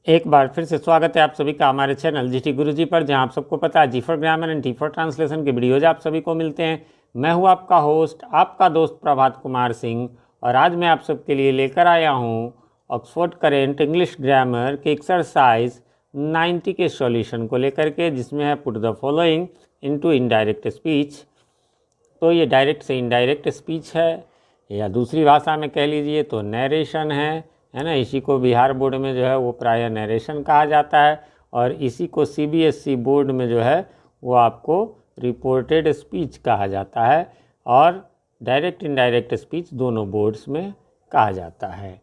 एक बार फिर से स्वागत है आप सभी का हमारे चैनल जीटी गुरुजी पर, जहां आप सबको पता है G for grammar and T for translation के वीडियोज आप सभी को मिलते हैं। मैं हूं आपका होस्ट, आपका दोस्त प्रभात कुमार सिंह, और आज मैं आप सबके लिए लेकर आया हूं ऑक्सफोर्ड करेंट इंग्लिश ग्रामर के एक्सरसाइज 90 के सॉल्यूशन को लेकर के, जिसमें है put the following into indirect speech. तो ये डायरेक्ट से इनडायरेक्ट स्पीच है, या दूसरी भाषा में कह लीजिए तो नैरेशन है ना। इसी को बिहार बोर्ड में जो है वो प्रायः नैरेशन कहा जाता है, और इसी को सीबीएसई बोर्ड में जो है वो आपको रिपोर्टेड स्पीच कहा जाता है, और डायरेक्ट इनडायरेक्ट स्पीच दोनों बोर्ड्स में कहा जाता है।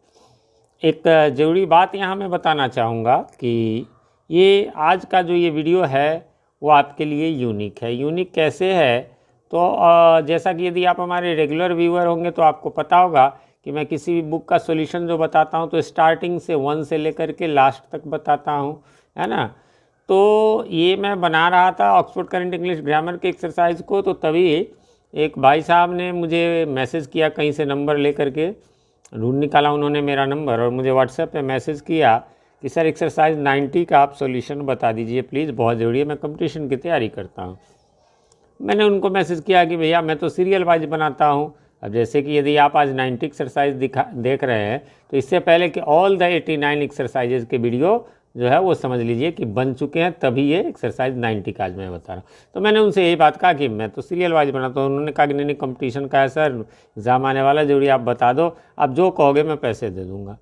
एक ज़रूरी बात यहाँ मैं बताना चाहूँगा कि ये आज का जो ये वीडियो है वो आपके लिए यूनिक है। यूनिक कैसे है? तो जैसा कि यदि आप हमारे रेगुलर व्यूअर होंगे तो आपको पता होगा कि मैं किसी भी बुक का सॉल्यूशन जो बताता हूँ तो स्टार्टिंग से 1 से लेकर के लास्ट तक बताता हूँ, है ना। तो ये मैं बना रहा था ऑक्सफोर्ड करंट इंग्लिश ग्रामर के एक्सरसाइज को, तो तभी एक भाई साहब ने मुझे मैसेज किया, कहीं से नंबर लेकर के ढूंढ निकाला उन्होंने मेरा नंबर, और मुझे व्हाट्सएप पे मैसेज किया कि सर एक्सरसाइज 90 का आप सॉल्यूशन बता दीजिए प्लीज़, बहुत ज़रूरी है, मैं कंपटीशन की तैयारी करता हूँ। मैंने उनको मैसेज किया कि भैया मैं तो सीरियल वाइज बनाता हूँ। अब जैसे कि यदि आप आज 90 एक्सरसाइज देख रहे हैं तो इससे पहले कि ऑल द 89 एक्सरसाइजेज के वीडियो जो है वो समझ लीजिए कि बन चुके हैं, तभी ये एक्सरसाइज 90 का आज मैं बता रहा हूँ। तो मैंने उनसे यही बात कहा कि मैं तो सीरियल वाइज बनाता हूँ। उन्होंने कहा कि नहीं कंपटीशन का है सर, एग्ज़ाम आने वाला, जरूरी आप बता दो, आप जो कहोगे मैं पैसे दे दूँगा।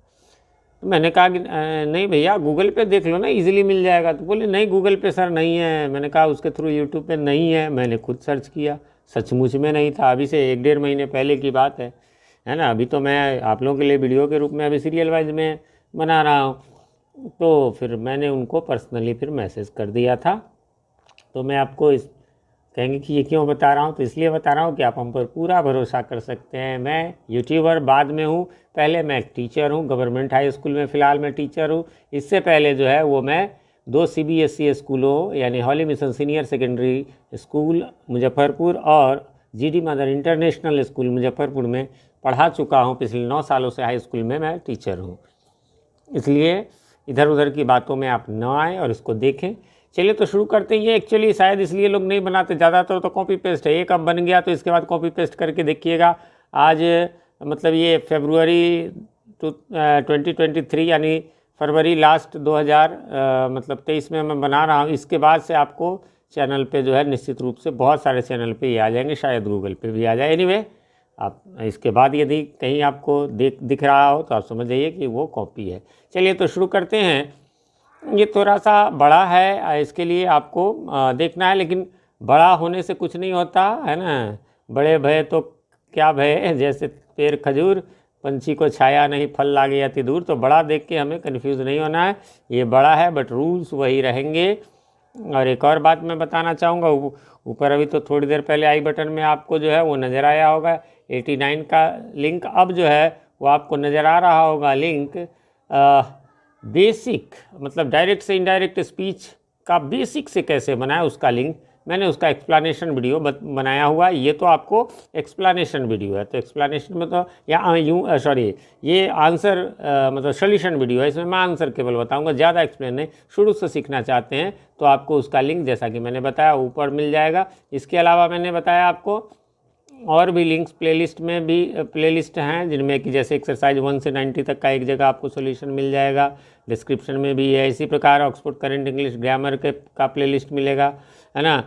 तो मैंने कहा कि नहीं भैया गूगल पे देख लो ना, इजीली मिल जाएगा। तो बोले नहीं गूगल पे सर नहीं है। मैंने कहा उसके थ्रू यूट्यूब पे नहीं है। मैंने खुद सर्च किया, सचमुच में नहीं था। अभी से 1-1.5 महीने पहले की बात है ना। अभी तो मैं आप लोगों के लिए वीडियो के रूप में अभी सीरियल वाइज में बना रहा हूँ। तो फिर मैंने उनको पर्सनली फिर मैसेज कर दिया था। तो मैं आपको कहेंगे कि ये क्यों बता रहा हूँ, तो इसलिए बता रहा हूँ कि आप हम पर पूरा भरोसा कर सकते हैं। मैं यूट्यूबर बाद में हूँ, पहले मैं एक टीचर हूँ, गवर्नमेंट हाई स्कूल में फ़िलहाल मैं टीचर हूँ। इससे पहले जो है वो मैं 2 सीबीएसई स्कूलों यानी Holy Mission Senior Secondary School Muzaffarpur और GD Mother International School Muzaffarpur में पढ़ा चुका हूँ। पिछले 9 सालों से हाई स्कूल में मैं टीचर हूँ, इसलिए इधर उधर की बातों में आप न आएँ और इसको देखें। चलिए तो शुरू करते हैं। ये एक्चुअली शायद इसलिए लोग नहीं बनाते, ज़्यादातर तो कॉपी पेस्ट है। एक अब बन गया तो इसके बाद कॉपी पेस्ट करके देखिएगा। आज मतलब ये फरवरी 2023 यानी फरवरी लास्ट 2023 में मैं बना रहा हूँ। इसके बाद से आपको चैनल पे जो है निश्चित रूप से बहुत सारे चैनल पे ये आ जाएंगे, शायद गूगल पे भी आ जाए। एनीवे आप इसके बाद यदि कहीं आपको दिख रहा हो तो आप समझ जाइए कि वो कॉपी है। चलिए तो शुरू करते हैं। ये थोड़ा सा बड़ा है, इसके लिए आपको देखना है, लेकिन बड़ा होने से कुछ नहीं होता है ना। बड़े भय तो क्या भय, जैसे पेड़ खजूर, पंछी को छाया नहीं, फल लागे अति दूर। तो बड़ा देख के हमें कंफ्यूज नहीं होना है, ये बड़ा है बट रूल्स वही रहेंगे। और एक और बात मैं बताना चाहूँगा, ऊपर अभी तो थोड़ी देर पहले आई बटन में आपको जो है वो नज़र आया होगा 89 का लिंक। अब जो है वो आपको नज़र आ रहा होगा लिंक बेसिक, मतलब डायरेक्ट से इनडायरेक्ट स्पीच का बेसिक से कैसे बनाए उसका लिंक। मैंने उसका एक्सप्लेनेशन वीडियो बनाया हुआ है। ये तो आपको एक्सप्लेनेशन वीडियो है, तो एक्सप्लेनेशन में तो ये आंसर मतलब सॉल्यूशन वीडियो है, इसमें मैं आंसर केवल बताऊंगा, ज़्यादा एक्सप्लेन नहीं। शुरू से सीखना चाहते हैं तो आपको उसका लिंक जैसा कि मैंने बताया ऊपर मिल जाएगा। इसके अलावा मैंने बताया आपको और भी लिंक्स प्लेलिस्ट में भी प्लेलिस्ट हैं, जिनमें कि जैसे एक्सरसाइज 1 से 90 तक का एक जगह आपको सॉल्यूशन मिल जाएगा। डिस्क्रिप्शन में भी है। इसी प्रकार ऑक्सफोर्ड करंट इंग्लिश ग्रामर का प्लेलिस्ट मिलेगा, है ना।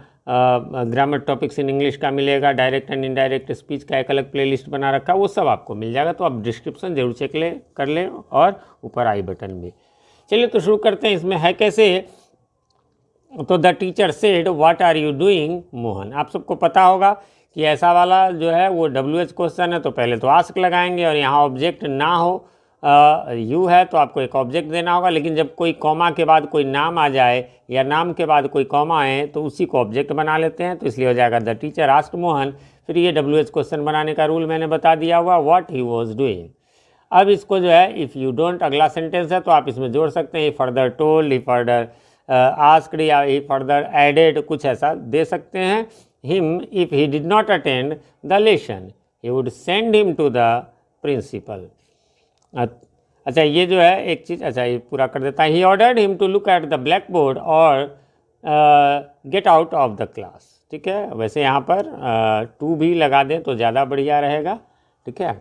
ग्रामर टॉपिक्स इन इंग्लिश का मिलेगा। डायरेक्ट एंड इनडायरेक्ट स्पीच का एक अलग प्लेलिस्ट बना रखा, वो सब आपको मिल जाएगा। तो आप डिस्क्रिप्शन जरूर चेक कर लें, और ऊपर आई बटन भी। चलिए तो शुरू करते हैं। इसमें है कैसे, तो the teacher said what are you doing Mohan. आप सबको पता होगा कि ऐसा वाला जो है वो WH क्वेश्चन है, तो पहले तो आस्क लगाएंगे, और यहाँ ऑब्जेक्ट ना हो, यू है तो आपको एक ऑब्जेक्ट देना होगा। लेकिन जब कोई कॉमा के बाद कोई नाम आ जाए या नाम के बाद कोई कॉमा आए तो उसी को ऑब्जेक्ट बना लेते हैं, तो इसलिए हो जाएगा द टीचर आस्क्ड मोहन। फिर ये WH क्वेश्चन बनाने का रूल मैंने बता दिया हुआ, व्हाट ही वॉज डूइंग। अब इसको जो है इफ़ यू डोंट अगला सेंटेंस है तो आप इसमें जोड़ सकते हैं, फर्दर टोल्ड, फर्दर आस्क्ड या फर्दर एडेड, कुछ ऐसा दे सकते हैं। him if he did not attend the lesson, he would send him to the principal. अच्छा ये जो है एक चीज़, अच्छा ये पूरा कर देता है। He ordered him to look at the blackboard और get out of the class. ठीक है, वैसे यहाँ पर टू भी लगा दें तो ज़्यादा बढ़िया रहेगा। ठीक है,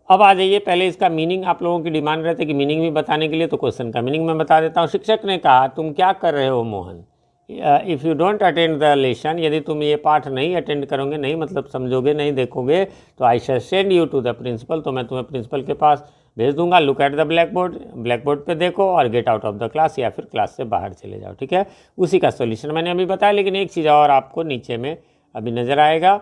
अब आ जाइए, पहले इसका मीनिंग आप लोगों की डिमांड रहती है कि मीनिंग भी बताने के लिए, तो क्वेश्चन का मीनिंग मैं बता देता हूँ। शिक्षक ने कहा, तुम क्या कर रहे हो Mohan? If you don't attend the lesson, यदि तुम ये पाठ नहीं अटेंड करोगे, नहीं मतलब समझोगे, नहीं देखोगे, तो I shall send you to the principal, तो मैं तुम्हें प्रिंसिपल के पास भेज दूंगा। Look at the blackboard, blackboard पर देखो, और get out of the class, या फिर क्लास से बाहर चले जाओ। ठीक है, उसी का सोल्यूशन मैंने अभी बताया, लेकिन एक चीज़ और आपको नीचे में अभी नज़र आएगा,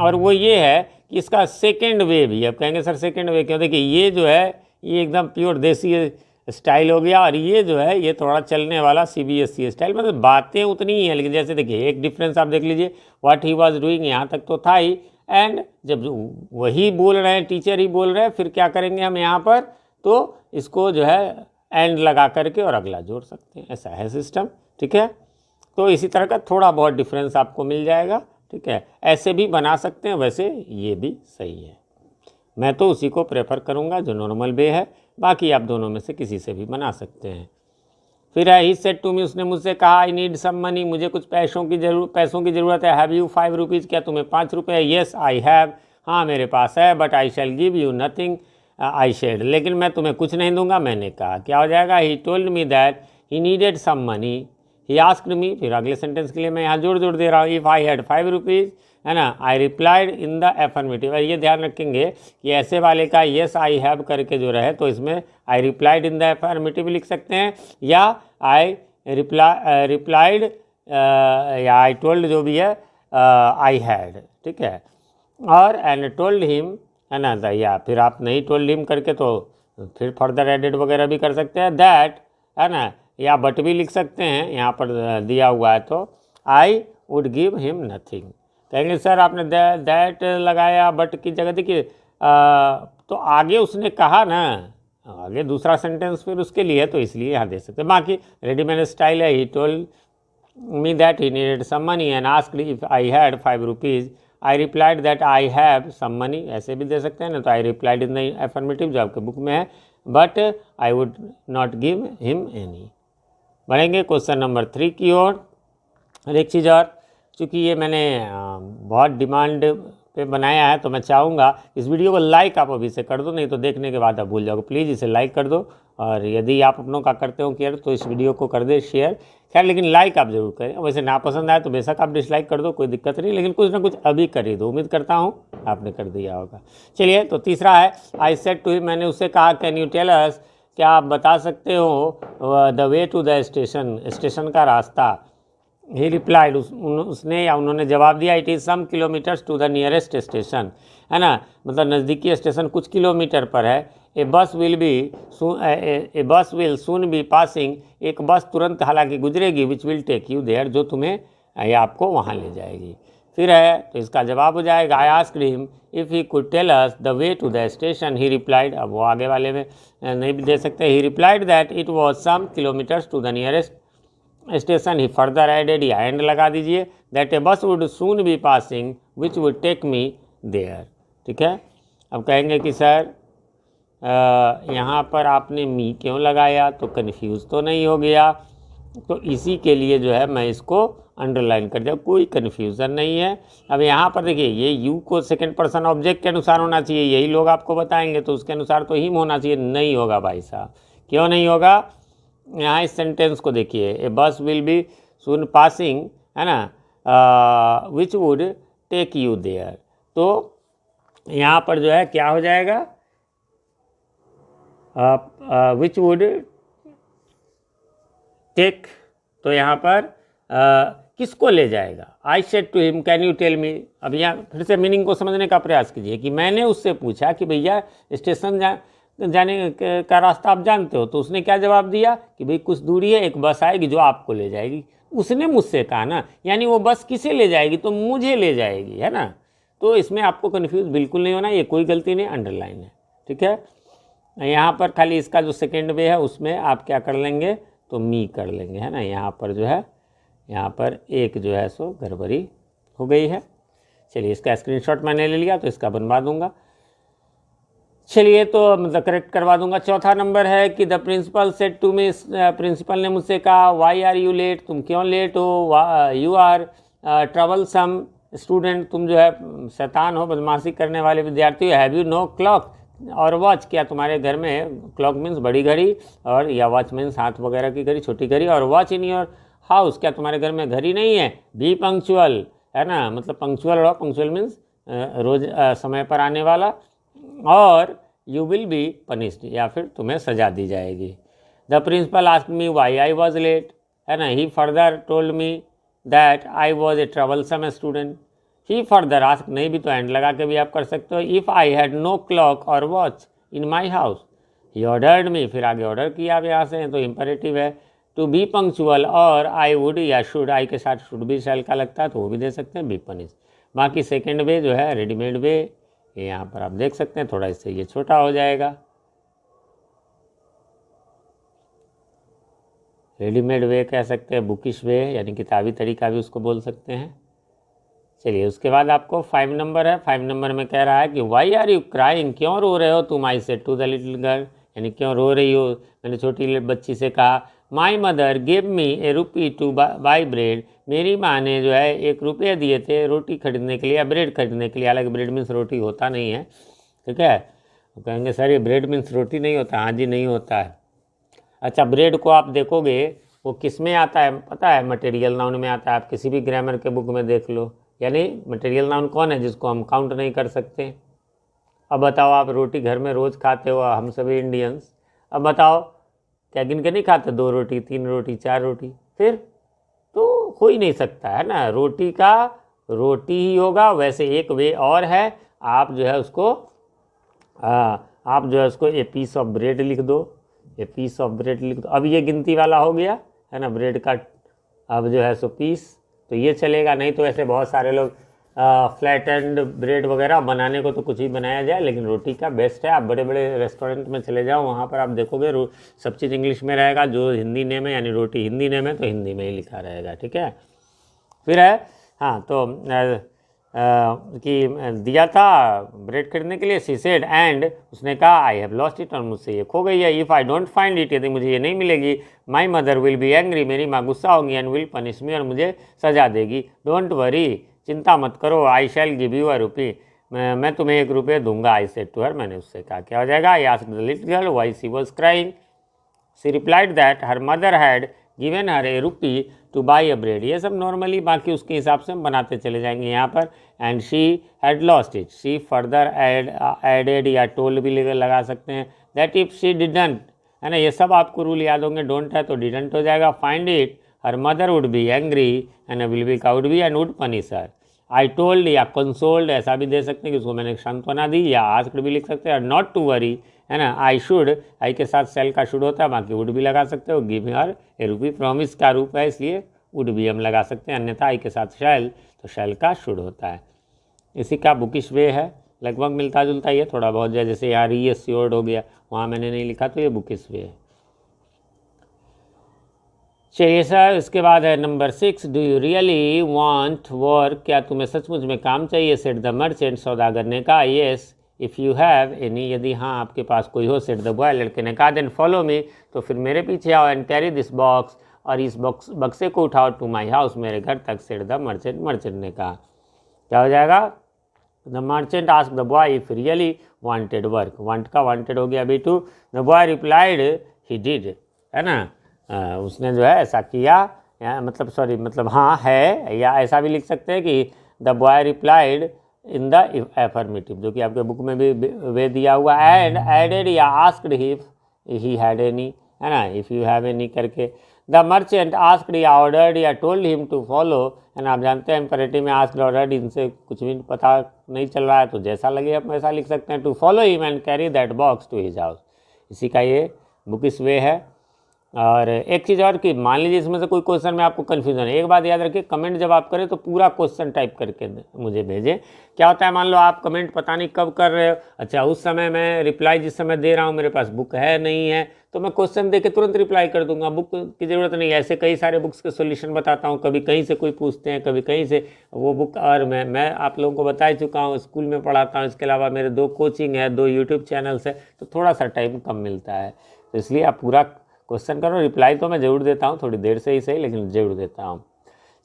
और वो ये है कि इसका सेकेंड वे भी। अब कहेंगे सर सेकेंड वे क्यों? देखिए ये जो है ये एकदम प्योर देसी स्टाइल हो गया, और ये जो है ये थोड़ा चलने वाला CBSE स्टाइल, मतलब बातें उतनी ही हैं, लेकिन जैसे देखिए एक डिफरेंस आप देख लीजिए, व्हाट ही वाज डूइंग यहाँ तक तो था ही, एंड जब वही बोल रहे हैं, टीचर ही बोल रहे हैं, फिर क्या करेंगे हम यहाँ पर, तो इसको जो है एंड लगा करके और अगला जोड़ सकते हैं, ऐसा है सिस्टम। ठीक है, तो इसी तरह का थोड़ा बहुत डिफरेंस आपको मिल जाएगा। ठीक है, ऐसे भी बना सकते हैं, वैसे ये भी सही है। मैं तो उसी को प्रेफर करूँगा जो नॉर्मल वे है, बाकी आप दोनों में से किसी से भी बना सकते हैं। फिर है, ही सेड टू मी, उसने मुझसे कहा, आई नीड सम मनी, मुझे कुछ पैसों की ज़रूरत है। हैव यू 5 रुपीज़, क्या तुम्हें 5 रुपये? येस आई हैव, हाँ मेरे पास है। But I shall give you nothing, I said, लेकिन मैं तुम्हें कुछ नहीं दूंगा। मैंने कहा, क्या हो जाएगा? He told me that he needed some money, he asked me, फिर अगले सेंटेंस के लिए मैं यहाँ जोड़ दे रहा हूँ, इफ़ आई हैड 5 रुपीज़, है ना, I replied in the affirmative. ये ध्यान रखेंगे कि ऐसे वाले का येस आई हैव करके जो रहे, तो इसमें I replied in the affirmative लिख सकते हैं, या आई रिप्लाइड या आई टोल्ड, जो भी है आई हैड। ठीक है, और एंड टोल्ड हिम, है ना, या फिर आप नहीं टोल्ड हिम करके तो फिर फर्दर एडेड वगैरह भी कर सकते हैं, दैट, है ना, या बट भी लिख सकते हैं, यहाँ पर दिया हुआ है तो I would give him nothing. कहेंगे सर आपने दैट लगाया बट की जगह, देखिए तो आगे उसने कहा ना, आगे दूसरा सेंटेंस फिर उसके लिए, तो इसलिए यहाँ दे सकते हैं। बाकी रेडीमेड स्टाइल है, he told me that he needed some money and asked if I had 5 rupees. I replied that I have some money, ऐसे भी दे सकते हैं ना, तो I replied in the affirmative जो आपके बुक में है, but I would not give him any। बढ़ेंगे क्वेश्चन नंबर 3 की ओर। और एक चीज़ और, चूँकि ये मैंने बहुत डिमांड पे बनाया है, तो मैं चाहूँगा इस वीडियो को लाइक आप अभी से कर दो, नहीं तो देखने के बाद आप भूल जाओगे। प्लीज़ इसे लाइक कर दो, और यदि आप अपनों का करते हो केयर तो इस वीडियो को कर दे शेयर। खैर लेकिन लाइक आप ज़रूर करें, वैसे नापसंद आए तो बेशक आप डिसलाइक कर दो, कोई दिक्कत नहीं, लेकिन कुछ ना कुछ अभी कर ही दो। उम्मीद करता हूँ आपने कर दिया होगा। चलिए, तो तीसरा है, आई सेड टू हिम, मैंने उससे कहा, कैन यू टेल अस, क्या आप बता सकते हो the way to the station, station का रास्ता। ही रिप्लाइड, उसने या उन्होंने जवाब दिया, it is some kilometres to the nearest station, है ना, मतलब नज़दीकी स्टेशन कुछ किलोमीटर पर है। ए बस विल सून बी पासिंग, एक बस तुरंत हालांकि गुजरेगी, which will take you there, जो तुम्हें या आपको वहाँ ले जाएगी। फिर है, तो इसका जवाब हो जाएगा, I asked him if he could tell us the way to the station, he replied, अब वो आगे वाले में नहीं भी दे सकते, he replied that it was some kilometres to the nearest station. He further added, या एंड लगा दीजिए, that a bus would soon be passing which would take me there. ठीक है, अब कहेंगे कि सर यहाँ पर आपने मी क्यों लगाया, तो कन्फ्यूज़ तो नहीं हो गया, तो इसी के लिए जो है मैं इसको अंडरलाइन कर दिया, कोई कन्फ्यूज़न नहीं है। अब यहाँ पर देखिए, ये यू को सेकंड पर्सन ऑब्जेक्ट के अनुसार होना चाहिए, यही लोग आपको बताएंगे, तो उसके अनुसार तो हिम होना चाहिए, नहीं होगा भाई साहब। क्यों नहीं होगा? यहाँ इस सेंटेंस को देखिए, ए बस विल बी सून पासिंग, है ना, which would take you there, तो यहाँ पर जो है क्या हो जाएगा, विच वुड टेक, तो यहाँ पर किसको ले जाएगा। I said to him, can you tell me. अब यहाँ फिर से मीनिंग को समझने का प्रयास कीजिए कि मैंने उससे पूछा कि भैया स्टेशन जाने का रास्ता आप जानते हो, तो उसने क्या जवाब दिया कि भाई कुछ दूरी है, एक बस आएगी जो आपको ले जाएगी। उसने मुझसे कहा ना, यानी वो बस किसे ले जाएगी, तो मुझे ले जाएगी, है ना। तो इसमें आपको कन्फ्यूज़ बिल्कुल नहीं होना, ये कोई गलती नहीं, अंडरलाइन है। ठीक है, यहाँ पर खाली इसका जो सेकेंड वे है उसमें आप क्या कर लेंगे, तो मी कर लेंगे, है ना। यहाँ पर जो है, यहाँ पर एक जो है सो गड़बड़ी हो गई है। चलिए, इसका स्क्रीनशॉट मैंने ले लिया, तो इसका बनवा दूंगा। चलिए तो मतलब करेक्ट करवा दूंगा। चौथा नंबर है कि the principal said to me, principal ने मुझसे कहा वाई आर यू लेट, तुम क्यों लेट हो, यू आर ट्रबलसम स्टूडेंट, तुम जो है शैतान हो, बदमाशी करने वाले विद्यार्थी हो। हैव यू नो क्लॉक और वॉच, क्या तुम्हारे घर में क्लॉक मीन्स बड़ी घड़ी और या वॉच मीन्स हाथ वगैरह की घड़ी, छोटी घड़ी, और वॉच इन योर हाउस, क्या तुम्हारे घर में घड़ी नहीं है। बी पंक्चुअल, है ना, मतलब पंक्चुअल रहो, पंक्चुअल मीन्स रोज समय पर आने वाला, और यू विल बी पनिश्ड, या फिर तुम्हें सजा दी जाएगी। The principal asked me why I was late, है ना। He further told me that I was a troublesome student. He further ask, नहीं भी तो एंड लगा के भी आप कर सकते हो। If I had no clock और watch in my house, he ordered me, फिर आगे ऑर्डर किया आप यहाँ से, तो इम्परेटिव है, टू बी पंक्चुअल, और आई वुड या शुड, आई के साथ शुड भी शैल का लगता है तो वो भी दे सकते हैं, बी पनिश। बाकी सेकेंड वे जो है रेडीमेड वे, ये यहाँ पर आप देख सकते हैं, थोड़ा इससे ये छोटा हो जाएगा। रेडीमेड वे कह सकते हैं, बुकिश वे यानी किताबी तरीका भी उसको बोल सकते हैं। चलिए उसके बाद आपको 5 नंबर है। 5 नंबर में कह रहा है कि वाई आर यू क्राइंग, क्यों रो रहे हो तुम। I said to the little girl, यानी क्यों रो रही हो, मैंने छोटी बच्ची से कहा। My mother gave me A rupee two by bread, मेरी माँ ने जो है 1 रुपये दिए थे रोटी खरीदने के लिए या ब्रेड खरीदने के लिए। हालांकि ब्रेड मीन्स रोटी होता नहीं है, ठीक है। तो कहेंगे सर ये ब्रेड मीन्स रोटी नहीं होता। हाँ जी नहीं होता है। अच्छा, ब्रेड को आप देखोगे वो किस में आता है पता है, मटेरियल नाउन में आता है। आप किसी भी ग्रामर के बुक में देख लो, यानी मटेरियल नाउन कौन है जिसको हम काउंट नहीं कर सकते। अब बताओ, आप रोटी घर में रोज़ खाते हो, हम सभी इंडियंस, अब बताओ क्या गिन के नहीं खाते 2 रोटी 3 रोटी 4 रोटी, फिर तो हो ही नहीं सकता है ना। रोटी का रोटी ही होगा। वैसे एक वे और है, आप जो है उसको ए पीस ऑफ ब्रेड लिख दो, ए पीस ऑफ ब्रेड लिख दो। अब ये गिनती वाला हो गया है ना, ब्रेड का अब जो है सो पीस, तो ये चलेगा। नहीं तो ऐसे बहुत सारे लोग फ्लैट एंड ब्रेड वगैरह बनाने को तो कुछ ही बनाया जाए, लेकिन रोटी का बेस्ट है। आप बड़े बड़े रेस्टोरेंट में चले जाओ, वहाँ पर आप देखोगे सब चीज़ इंग्लिश में रहेगा, जो हिंदी नेम है यानी रोटी हिंदी नेम है तो हिंदी में ही लिखा रहेगा, ठीक है। फिर है हाँ, तो कि दिया था ब्रेड खरीदने के लिए। सी सेड, एंड उसने कहा आई हैव लॉस्ट इट, और मुझसे ये खो गई है। If I don't find it, यदि मुझे ये नहीं मिलेगी, my mother will be angry, मेरी माँ गुस्सा होगी, एंड विल पनिश मी, और मुझे सजा देगी। डोंट वरी, चिंता मत करो, आई शैल गिव यू अ रुपी, मैं तुम्हें 1 रुपये दूंगा। आई सेड टू हर, मैंने उससे कहा। क्या हो जाएगा, I asked the little girl why she was crying, she replied that her mother had given her A rupee two by a bread. ये सब नॉर्मली बाकी उसके हिसाब से हम बनाते चले जाएंगे यहाँ पर। And she had lost it, she further added या टोल्ड भी लगा सकते हैं। दैट इफ शी डिडंट, है ना, ये सब आपको रूल याद होंगे। डोंट है तो डिडंट हो जाएगा। Find it, her mother would be angry and will be cowed be and would punish her. I told या कंसोल्ड ऐसा भी दे सकते हैं कि उसको मैंने सांत्वना दी, या आस्क्ड भी लिख सकते हैं। नॉट टू वरी, है ना, आई शुड, आई के साथ सेल का शुड होता है, बाकी वुड भी लगा सकते हो। गिव हर ए रुपी, प्रॉमिस का रूप है इसलिए वुड भी हम लगा सकते हैं, अन्यथा आई के साथ शैल तो शैल का शुड होता है। इसी का बुकिश वे है, लगभग मिलता जुलता ही है, थोड़ा बहुत जैसे यहाँ रीअश्योर्ड हो गया, वहाँ मैंने नहीं लिखा तो ये बुकिश वे है। चलिए सर, इसके बाद है number 6, do you really want work, क्या तुम्हें सचमुच में काम चाहिए। सेड द मर्चेंट, सौदागर ने कहा। Yes if you have any, यदि हाँ आपके पास कोई हो। सेड द बॉय, लड़के ने कहा। देन फॉलो मी, तो फिर मेरे पीछे आओ। एंड कैरी दिस बॉक्स, और इस बक्से को उठाओ। टू माई हाउस, मेरे घर तक। सेड द मर्चेंट, मर्चेंट ने कहा। क्या हो जाएगा, the merchant asked the boy if really wanted work, want का वांटेड हो गया B2। The boy replied he did, है ना, उसने जो है ऐसा किया, मतलब सॉरी मतलब हाँ है, या ऐसा भी लिख सकते हैं कि the boy replied in the affirmative, जो कि आपके बुक में भी वे दिया हुआ। एंड एडेड या asked if he had any, है ना, इफ़ यू हैव एनी करके। द मर्चेंट आस्क्ड या ऑर्डर्ड या टोल्ड हिम टू फॉलो, है ना। आप जानते हैं इम्परेटिव में आस्क्ड ऑर्डर्ड, इनसे कुछ भी पता नहीं चल रहा है तो जैसा लगे आप वैसा लिख सकते हैं। To follow him and carry that box to his house, इसी का ये बुकिश वे है। और एक चीज़ और कि मान लीजिए इसमें से कोई क्वेश्चन में आपको कन्फ्यूजन है, एक बात याद रखिए, कमेंट जब आप करें तो पूरा क्वेश्चन टाइप करके मुझे भेजें। क्या होता है, मान लो आप कमेंट पता नहीं कब कर रहे हो, अच्छा उस समय मैं रिप्लाई जिस समय दे रहा हूँ मेरे पास बुक है नहीं है, तो मैं क्वेश्चन दे के तुरंत रिप्लाई कर दूंगा, बुक की ज़रूरत नहीं है। ऐसे कई सारे बुक्स के सोल्यूशन बताता हूँ, कभी कहीं से कोई पूछते हैं, कभी कहीं से वो बुक, और मैं आप लोगों को बता ही चुका हूँ, स्कूल में पढ़ाता हूँ, इसके अलावा मेरे 2 कोचिंग है, 2 यूट्यूब चैनल्स है, तो थोड़ा सा टाइम कम मिलता है, तो इसलिए आप पूरा क्वेश्चन करो। रिप्लाई तो मैं ज़रूर देता हूँ, थोड़ी देर से ही सही, लेकिन ज़रूर देता हूँ।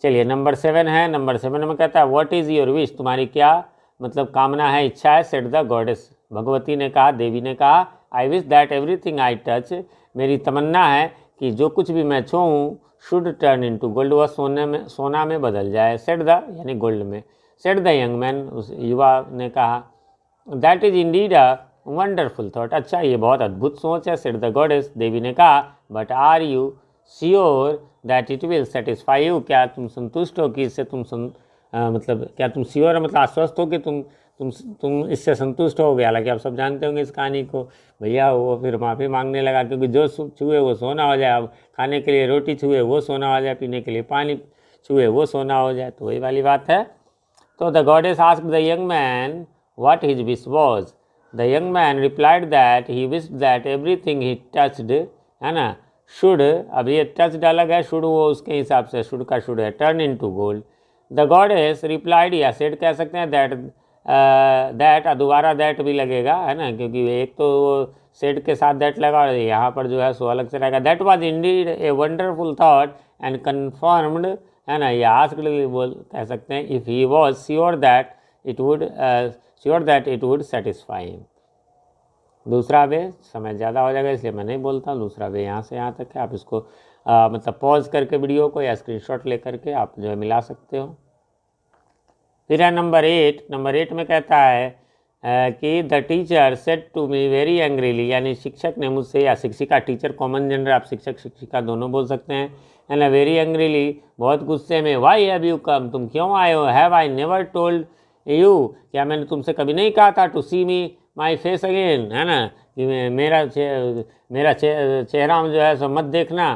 चलिए नंबर 7 है। नंबर 7 में कहता है व्हाट इज़ योर विश, तुम्हारी क्या मतलब कामना है, इच्छा है। सेड द गॉडेस, भगवती ने कहा, देवी ने कहा, I wish that everything I touch, मेरी तमन्ना है कि जो कुछ भी मैं छूऊँ, शुड टर्न इनटू गोल्ड, वह सोना में बदल जाए। सेड द यानी गोल्ड में। सेड द यंग मैन, उस युवा ने कहा, that is indeed a wonderful thought, अच्छा ये बहुत अद्भुत सोच है। सेड द गॉडेस, देवी ने कहा, but are you sure that it will satisfy you, क्या तुम संतुष्ट हो कि इससे मतलब क्या तुम श्योर है, मतलब आश्वस्त हो कि तुम इससे संतुष्ट होगे। हालांकि आप सब जानते होंगे इस कहानी को। भैया वो फिर माफ़ी मांगने लगा, क्योंकि जो छुए वो सोना हो जाए, अब खाने के लिए रोटी छुए वो सोना हो जाए, पीने के लिए पानी छुए वो सोना हो जाए, तो वही वाली बात है। तो the goddess asked the young man what his wish was. The young man replied that he wished that everything he touched, है ना, should, अब ये touched अलग है, should वो उसके हिसाब से should का should है, turn into gold. The goddess replied, या said कह सकते हैं, that दोबारा that भी लगेगा, है ना, क्योंकि एक तो said के साथ that लगा, और यहाँ पर जो है सो अलग से रहेगा। That was indeed a wonderful thought and confirmed, है ना, या asked बोल कह सकते हैं, if he was sure that it would satisfy him. दूसरा वे समय ज़्यादा हो जाएगा इसलिए मैं नहीं बोलता हूँ। दूसरा वे यहाँ से यहाँ तक है, आप इसको मतलब पॉज करके वीडियो को या स्क्रीनशॉट ले करके आप जो है मिला सकते हो। फिर है नंबर 8। नंबर 8 में कहता है कि the teacher said to me very angrily, यानी शिक्षक ने मुझसे, या शिक्षिका, टीचर कॉमन जेंडर, आप शिक्षक शिक्षिका दोनों बोल सकते हैं, है ना, वेरी एंग्रीली, बहुत गुस्से में, वाई हैव यू कम, तुम क्यों आए हो, have I never told you, क्या मैंने तुमसे कभी नहीं कहा था, to see me my face again, है ना, कि मेरा चेहरा जो है सो मत देखना।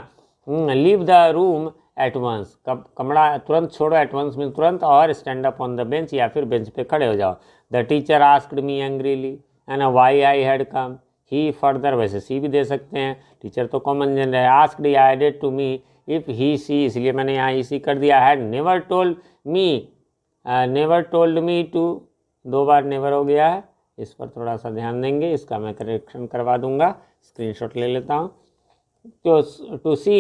Leave the room at once, कमरा तुरंत छोड़ो, एट वंस में तुरंत, और stand up on the bench, या फिर बेंच पे खड़े हो जाओ। The teacher asked me angrily, है ना, why I had come, he further, वैसे सी भी दे सकते हैं, टीचर तो कॉमन जेंडर है। Asked he added to me if he she, इसलिए मैंने यहाँ ही सी कर दिया। Had never told me, never told me to, 2 बार नेवर हो गया है, इस पर थोड़ा सा ध्यान देंगे, इसका मैं करेक्शन करवा दूंगा, स्क्रीनशॉट ले लेता हूँ। तो to see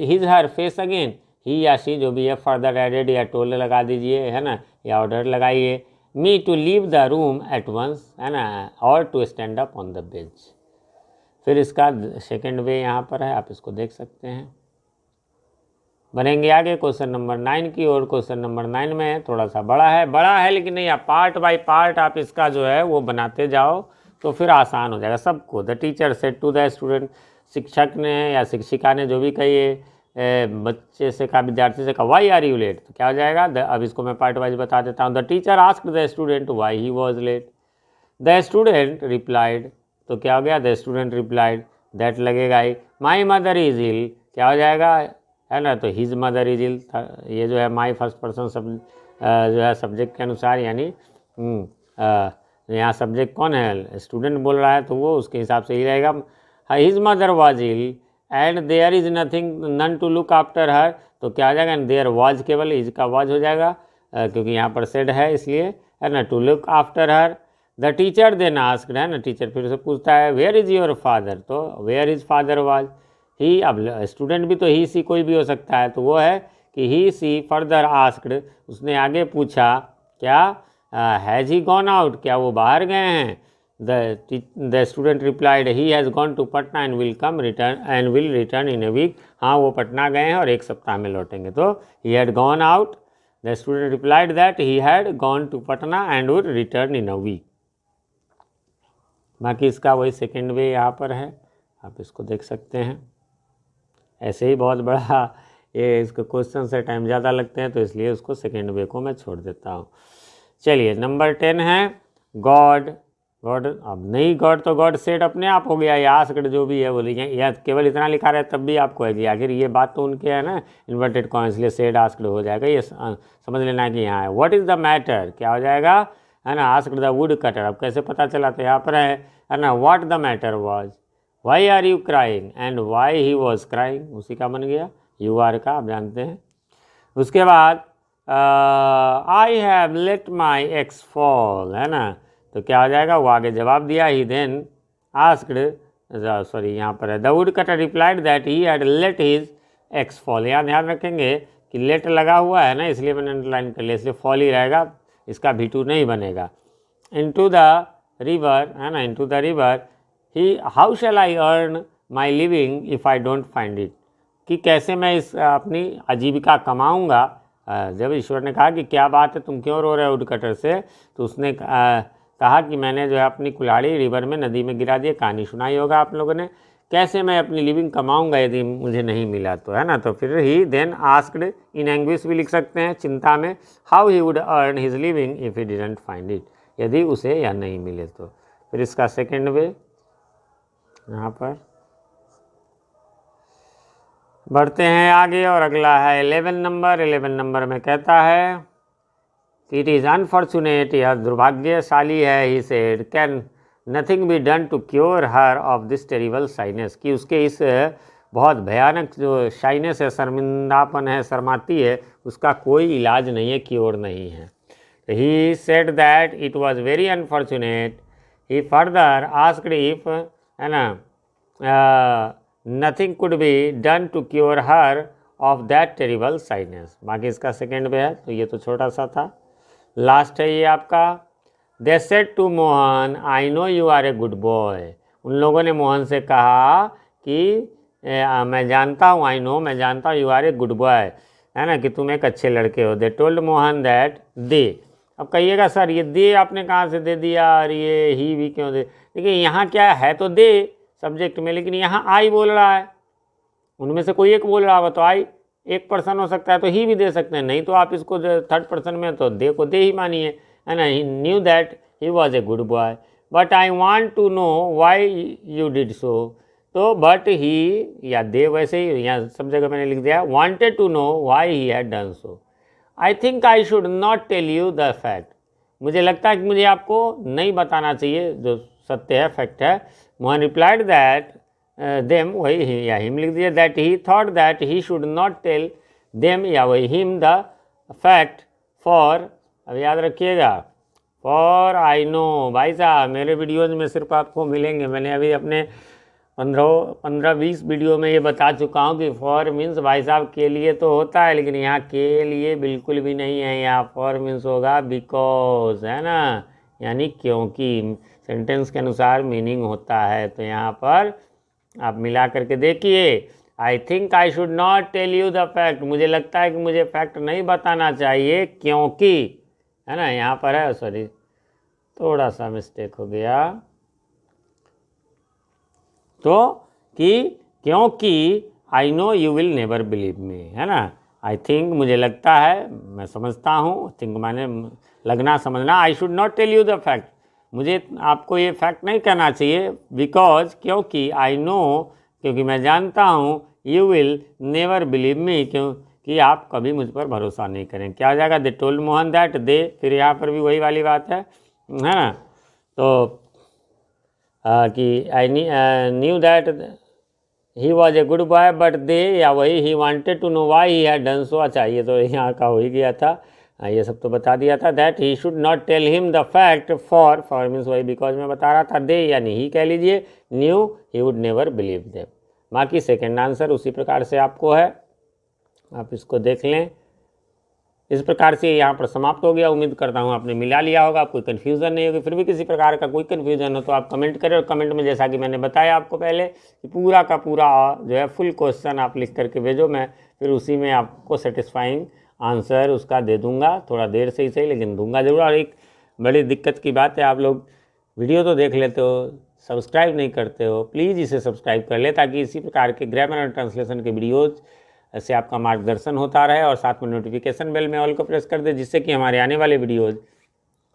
his her face again, he या शी जो भी है, फर्दर एडेड या टोल्ड लगा दीजिए, है ना, या ऑर्डर लगाइए। Me to leave the room at once, है ना, और to stand up on the bench. फिर इसका सेकेंड वे यहाँ पर है, आप इसको देख सकते हैं। बनेंगे आगे क्वेश्चन नंबर 9 की ओर। क्वेश्चन नंबर 9 में थोड़ा सा बड़ा है लेकिन नहीं, आप पार्ट बाय पार्ट आप इसका जो है वो बनाते जाओ तो फिर आसान हो जाएगा सबको। The teacher said to the student, शिक्षक ने या शिक्षिका ने जो भी कही बच्चे से कहा, विद्यार्थी से कहा, वाई आर यू लेट, तो क्या हो जाएगा, अब इसको मैं पार्ट वाइज बता देता हूँ। The teacher asked the student why he was late, the student replied, तो क्या हो गया, द स्टूडेंट रिप्लाइड, दैट लगेगा ही। माई मदर इज इल, क्या हो जाएगा, है ना, तो हिज मदर इज इल, ये जो है माई फर्स्ट पर्सन सब जो है सब्जेक्ट के अनुसार, यानी यहाँ सब्जेक्ट कौन है, स्टूडेंट बोल रहा है, तो वो उसके हिसाब से ही रहेगा। His mother was ill and there is nothing none to look after her, तो क्या हो जाएगा, देयर वाज, केवल हिज का वाज हो जाएगा क्योंकि यहाँ पर सेड है इसलिए, है ना, to look after her. The teacher then asked, है ना, टीचर फिर से पूछता है, वेयर इज़ योर फादर, तो where is father was he, अब स्टूडेंट भी तो ही सी कोई भी हो सकता है, तो वो है कि ही सी फर्दर आस्क्ड, उसने आगे पूछा, क्या, हैज़ ही गॉन आउट, क्या वो बाहर गए हैं। The student replied, he has gone to Patna and will return in a week, हाँ वो पटना गए हैं और 1 सप्ताह में लौटेंगे। तो he had gone out, the student replied that he had gone to Patna and will return in a week. बाकी इसका वही सेकेंड वे यहाँ पर है, आप इसको देख सकते हैं। ऐसे ही बहुत बड़ा ये इसको क्वेश्चन से टाइम ज़्यादा लगते हैं, तो इसलिए उसको सेकेंड वे को मैं छोड़ देता हूँ। चलिए नंबर 10 है, गॉड गॉड, अब नहीं गॉड तो गॉड सेड अपने आप हो गया, या आस्क्ड जो भी है वो या केवल इतना लिखा रहा है तब भी आपको है कि आखिर ये बात तो उनके है ना, इन्वर्टेड कॉमा, इसलिए सेड आस्क्ड हो जाएगा, ये समझ लेना है कि यहाँ है। व्हाट इज़ द मैटर, क्या हो जाएगा, है ना, आस्क्ड द वुड कटर। अब कैसे पता चला, तो यहाँ पर है ना, what the matter was, why are you crying and why he was crying, उसी का बन गया, यू आर का, आप जानते हैं। उसके बाद I have let my x fall, है ना, तो क्या हो जाएगा, वो आगे जवाब दिया, ही देन आस्क्ड, सॉरी यहाँ पर है, the wood cutter replied that he had late his ex fall. यहाँ ध्यान रखेंगे कि लेट लगा हुआ है ना, इसलिए मैंने अंडरलाइन कर लिया, इसलिए फॉल ही रहेगा, इसका V2 नहीं बनेगा। इनटू द रिवर, है ना, into the river, he how shell I earn my living if I don't find it, कि कैसे मैं इस अपनी आजीविका कमाऊँगा। जब ईश्वर ने कहा कि क्या बात है, तुम क्यों रो रहे हो वुड कटर से, तो उसने कहा कि मैंने जो है अपनी कुल्हाड़ी रिवर में, नदी में गिरा दी। कहानी सुनाई होगा आप लोगों ने, कैसे मैं अपनी लिविंग कमाऊंगा यदि मुझे नहीं मिला तो, है ना। तो फिर ही देन आस्क्ड इन एंग्विश भी लिख सकते हैं, चिंता में, how he would earn his living if he didn't find it, यदि उसे या नहीं मिले तो। फिर इसका सेकेंड वे यहाँ पर बढ़ते हैं आगे, और अगला है 11 नंबर। 11 नंबर में कहता है, इट इज़ अनफॉर्चुनेट, यह दुर्भाग्यशाली है, he said, can nothing be done to cure her of this terrible shyness, कि उसके इस बहुत भयानक जो शाइनेस है, शर्मिंदापन है, शर्माती है, उसका कोई इलाज नहीं है, क्योर नहीं है। He said that it was very unfortunate, he further asked if, है ना, nothing could be done to cure her of that terrible shyness. बाकी इसका सेकेंड पे है, तो ये तो छोटा सा था। लास्ट है ये आपका, they said to Mohan, I know you are a good boy, उन लोगों ने मोहन से कहा कि मैं जानता हूँ, आई नो, मैं जानता हूँ, you are a good boy, है ना, कि तुम एक अच्छे लड़के हो। They told Mohan that they, अब कहिएगा सर ये दे आपने कहाँ से दे दिया, और ये ही भी क्यों दे, देखिए यहाँ क्या है तो दे सब्जेक्ट में, लेकिन यहाँ आई बोल रहा है, उनमें से कोई एक बोल रहा हो तो आई, एक पर्सन हो सकता है तो ही भी दे सकते हैं, नहीं तो आप इसको थर्ड पर्सन में तो दे को दे ही मानिए, है ना। He knew that he was a good boy, but I want to know why you did so, तो बट ही या दे, वैसे ही यहाँ सब जगह मैंने लिख दिया, wanted to know why he had done so. I think I should not tell you the fact, मुझे लगता है कि मुझे आपको नहीं बताना चाहिए जो सत्य है, फैक्ट है। मोहन रिप्लाइड दैट देम, वही या हिम लिख दिया, that he thought that he should not tell them, या वही हिम द फैक्ट, फॉर, अब याद रखिएगा, फॉर आई नो, भाई साहब मेरे वीडियोज़ में सिर्फ आपको मिलेंगे, मैंने अभी अपने 15-20 वीडियो में ये बता चुका हूँ कि फॉर मीन्स भाई साहब के लिए तो होता है, लेकिन यहाँ के लिए बिल्कुल भी नहीं है, यहाँ फॉर मीन्स होगा बिकॉज, है ना, यानी क्योंकि, सेंटेंस के अनुसार मीनिंग होता है। तो यहाँ पर आप मिला करके देखिए, I think I should not tell you the fact, मुझे लगता है कि मुझे फैक्ट नहीं बताना चाहिए क्योंकि, है ना, यहाँ पर है, सॉरी थोड़ा सा मिस्टेक हो गया, तो कि क्योंकि आई know you will never believe me, है ना, आई थिंक मुझे लगता है, मैं समझता हूँ, थिंक माने लगना, समझना, I should not tell you the fact, मुझे आपको ये फैक्ट नहीं कहना चाहिए, बिकॉज, क्योंकि, आई नो, क्योंकि मैं जानता हूँ, you will never believe me, क्योंकि आप कभी मुझ पर भरोसा नहीं करें। क्या हो जाएगा, दे टोल्ड मोहन दैट, दे, फिर यहाँ पर भी वही वाली बात है ना, तो कि I knew that he was a good boy but they, या वही he wanted to know why he had done so. अच्छा ये तो यहाँ का हो ही गया था, ये सब तो बता दिया था। That he should not tell him the fact, for means वही बिकॉज में बता रहा था, दे यानी ही कह लीजिए, knew he would never believe them. बाकी सेकेंड आंसर उसी प्रकार से आपको है, आप इसको देख लें। इस प्रकार से यहाँ पर समाप्त हो गया। उम्मीद करता हूँ आपने मिला लिया होगा, कोई कन्फ्यूज़न नहीं होगी। फिर भी किसी प्रकार का कोई कन्फ्यूज़न हो तो आप कमेंट करें, और कमेंट में जैसा कि मैंने बताया आपको पहले कि पूरा का पूरा जो है फुल क्वेश्चन आप लिख करके भेजो, मैं फिर उसी में आपको सेटिस्फाइंग आंसर उसका दे दूँगा, थोड़ा देर से ही सही लेकिन दूंगा ज़रूर। और एक बड़ी दिक्कत की बात है, आप लोग वीडियो तो देख लेते हो, सब्सक्राइब नहीं करते हो, प्लीज़ इसे सब्सक्राइब कर ले ताकि इसी प्रकार के ग्रामर और ट्रांसलेशन के वीडियोज़ से आपका मार्गदर्शन होता रहे। और साथ में नोटिफिकेशन बेल में ऑल को प्रेस कर दे, जिससे कि हमारे आने वाले वीडियोज़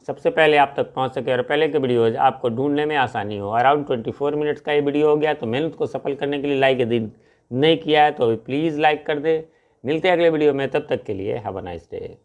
सबसे पहले आप तक पहुंच सके और पहले के वीडियोज आपको ढूंढने में आसानी हो। अराउंड 24 मिनट्स का ये वीडियो हो गया, तो मेहनत को सफल करने के लिए लाइक यदि नहीं किया है तो प्लीज़ लाइक कर दे। मिलते हैं अगले वीडियो में, तब तक के लिए हैव अ नाइस डे।